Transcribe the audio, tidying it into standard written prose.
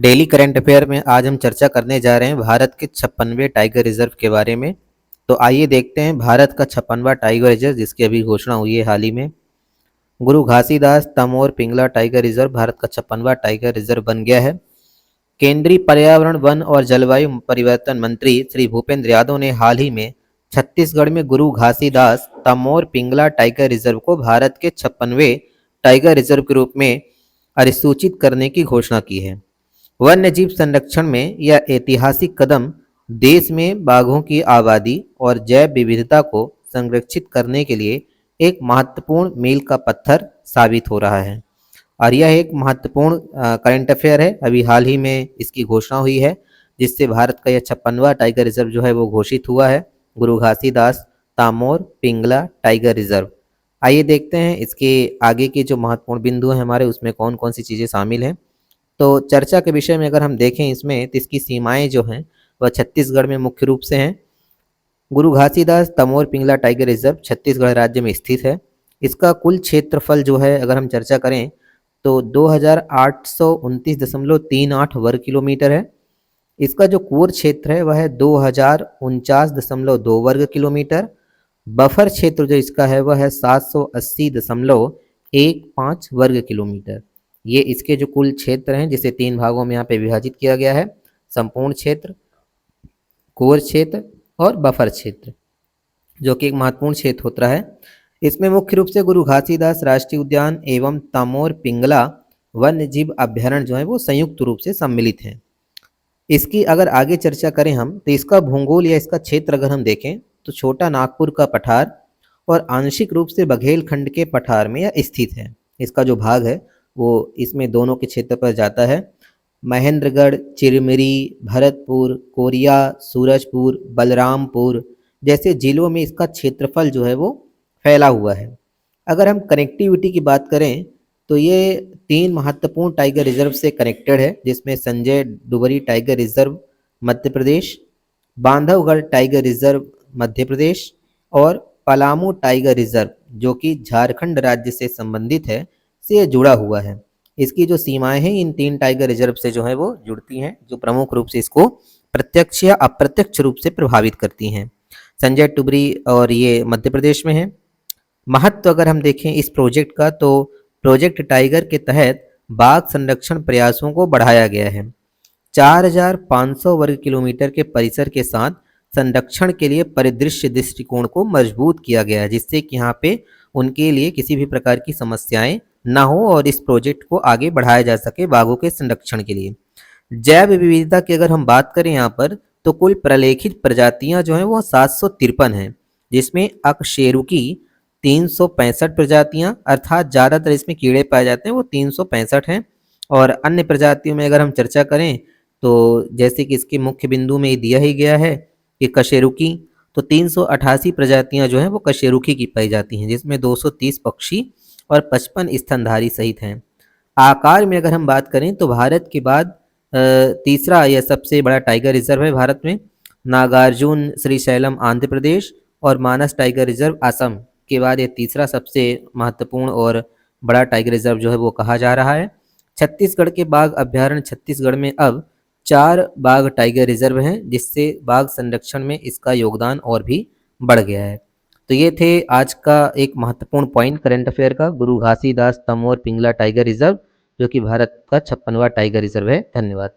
Daily current affair में आज हम चर्चा करने जा रहे हैं भारत के 56वें टाइगर रिजर्व के बारे में। तो आइए देखते हैं भारत का 56वां टाइगर रिजर्व जिसकी अभी घोषणा हुई है हाल ही में। गुरु घासीदास तमोर पिंगला टाइगर रिजर्व भारत का 56वां टाइगर रिजर्व बन गया है। केंद्रीय पर्यावरण वन और जलवायु परिवर्तन मंत्री श्री भूपेंद्र यादव ने हाल ही में छत्तीसगढ़ में गुरु घासीदास तमोर पिंगला टाइगर रिजर्व को भारत के 56वें टाइगर रिजर्व के रूप में अधिसूचित करने की घोषणा की है। वन्यजीव संरक्षण में यह ऐतिहासिक कदम देश में बाघों की आबादी और जैव विविधता को संरक्षित करने के लिए एक महत्वपूर्ण मील का पत्थर साबित हो रहा है। और यह एक महत्वपूर्ण करंट अफेयर है, अभी हाल ही में इसकी घोषणा हुई है, जिससे भारत का यह 56वां टाइगर रिजर्व जो है वो घोषित हुआ है, गुरु घासीदास तामोर पिंगला टाइगर रिजर्व। आइए देखते हैं इसके आगे के जो महत्वपूर्ण बिंदु हैं हमारे, उसमें कौन कौन सी चीज़ें शामिल हैं। तो चर्चा के विषय में अगर हम देखें इसमें, तो इसकी सीमाएं जो हैं वह छत्तीसगढ़ में मुख्य रूप से हैं। गुरु घासीदास तमोर पिंगला टाइगर रिजर्व छत्तीसगढ़ राज्य में स्थित है। इसका कुल क्षेत्रफल जो है अगर हम चर्चा करें तो 2829.38 वर्ग किलोमीटर है। इसका जो कोर क्षेत्र है वह है 2049.2 वर्ग किलोमीटर। बफर क्षेत्र जो इसका है वह है 780.15 वर्ग किलोमीटर। ये इसके जो कुल क्षेत्र हैं जिसे 3 भागों में यहाँ पे विभाजित किया गया है, संपूर्ण क्षेत्र, कोर क्षेत्र और बफर क्षेत्र, जो कि एक महत्वपूर्ण क्षेत्र होता है। इसमें मुख्य रूप से गुरु घासीदास राष्ट्रीय उद्यान एवं तमोर पिंगला वन्यजीव अभ्यारण्य जो है वो संयुक्त रूप से सम्मिलित हैं। इसकी अगर आगे चर्चा करें हम, तो इसका भूगोल या इसका क्षेत्र अगर हम देखें तो छोटा नागपुर का पठार और आंशिक रूप से बघेलखंड के पठार में यह स्थित है। इसका जो भाग है वो इसमें दोनों के क्षेत्र पर जाता है। महेंद्रगढ़, चिरमिरी, भरतपुर, कोरिया, सूरजपुर, बलरामपुर जैसे जिलों में इसका क्षेत्रफल जो है वो फैला हुआ है। अगर हम कनेक्टिविटी की बात करें तो ये 3 महत्वपूर्ण टाइगर रिजर्व से कनेक्टेड है, जिसमें Sanjay Dhubri tiger reserve Madhya Pradesh, Bandhavgarh tiger reserve Madhya Pradesh और पलामू टाइगर रिजर्व जो कि झारखंड राज्य से संबंधित है से जुड़ा हुआ है। इसकी जो सीमाएं हैं इन 3 टाइगर रिजर्व से जो है वो जुड़ती हैं, जो प्रमुख रूप से इसको प्रत्यक्ष या अप्रत्यक्ष रूप से प्रभावित करती हैं। संजय टुबरी और ये मध्य प्रदेश में है। महत्व अगर हम देखें इस प्रोजेक्ट का, तो प्रोजेक्ट टाइगर के तहत बाघ संरक्षण प्रयासों को बढ़ाया गया है। 4500 वर्ग किलोमीटर के परिसर के साथ संरक्षण के लिए परिदृश्य दृष्टिकोण को मजबूत किया गया है, जिससे कि यहाँ पे उनके लिए किसी भी प्रकार की समस्याएं ना हो और इस प्रोजेक्ट को आगे बढ़ाया जा सके बाघों के संरक्षण के लिए। जैव विविधता की अगर हम बात करें यहाँ पर, तो कुल प्रलेखित प्रजातियां जो हैं वो 753 हैं, जिसमें अकशेरुकी 365 प्रजातियां, अर्थात ज़्यादातर इसमें कीड़े पाए जाते हैं वो 365 हैं। और अन्य प्रजातियों में अगर हम चर्चा करें तो जैसे कि इसके मुख्य बिंदु में दिया ही गया है कि कशेरुकी, तो 388 प्रजातियां जो हैं वो कशेरुकी की पाई जाती हैं, जिसमें 230 पक्षी और 55 स्तनधारी सहित हैं। आकार में अगर हम बात करें तो भारत के बाद तीसरा यह सबसे बड़ा टाइगर रिजर्व है भारत में। नागार्जुन श्रीशैलम आंध्र प्रदेश और मानस टाइगर रिजर्व असम के बाद ये तीसरा सबसे महत्वपूर्ण और बड़ा टाइगर रिजर्व जो है वो कहा जा रहा है। छत्तीसगढ़ के बाघ अभ्यारण्य छत्तीसगढ़ में अब 4 बाघ टाइगर रिजर्व हैं, जिससे बाघ संरक्षण में इसका योगदान और भी बढ़ गया है। तो ये थे आज का एक महत्वपूर्ण पॉइंट करंट अफेयर का, गुरु घासीदास तमोर पिंगला टाइगर रिजर्व जो कि भारत का 56वां टाइगर रिजर्व है। धन्यवाद।